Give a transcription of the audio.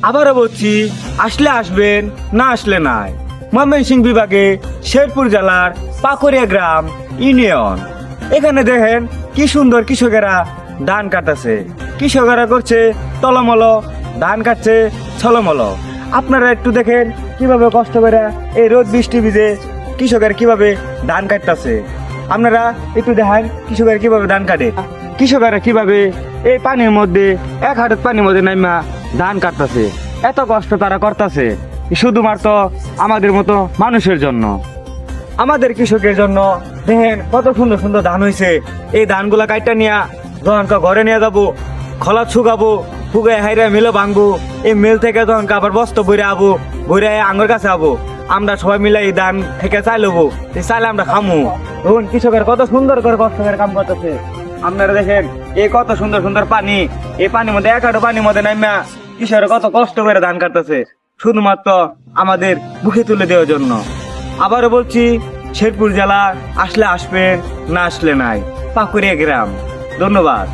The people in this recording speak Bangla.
আবারও বলছি, আসলে আসবেন, না আসলে নাই। ময়মনসিংহ বিভাগে শেরপুর জেলার পাকুড়িয়া গ্রাম ইউনিয়ন। এখানে দেখেন কি সুন্দর কৃষকেরা ধান কাটতেছে। কৃষকেরা করছে টলমল, ধান কাটছে ছলমল। আপনারা একটু দেখেন কিভাবে কষ্ট করে এই রোদ বৃষ্টি ভিজে কৃষকের কিভাবে ধান কাটতেছে। আপনারা একটু দেখেন কৃষকের কিভাবে ধান কাটে, কৃষকেরা কিভাবে এই পানির মধ্যে এক হাঁটুর পানির মধ্যে নাইমা ধান কাটতেছে। এত কষ্ট তারা করতেছে শুধুমাত্র আমাদের মতো মানুষের জন্য, আমাদের কৃষকের জন্য। দেখেন কত সুন্দর সুন্দর ধান হয়েছে। এই ধানগুলা কাইটা নিয়ে যখন ঘরে নিয়ে যাবো, খোলা শুকাবো, ফুগাই হাইরা মিলে ভাঙবো। এই মিল থেকে যখন আবার বস্তা বইরে আবো, বইরে আঙুর কাছে আবো, আমরা সবাই মিলে এই ধান থেকে চাই লবো, এই চাইলে আমরা খামু। দেখুন কৃষকের কত সুন্দর করে কষ্ট করে কাম করতেছে। আপনারা দেখেন এই কত সুন্দর সুন্দর পানি, এই পানির মধ্যে এক হাঁটু পানির মধ্যে নাইমা কৃষকের কত কষ্ট করে ধান কাটতেছে শুধুমাত্র আমাদের মুখে তুলে দেওয়ার জন্য। আবারও বলছি, শেরপুর জেলা আসলে আসবেন, না আসলে নাই। পাকুড়িয়া গ্রাম। ধন্যবাদ।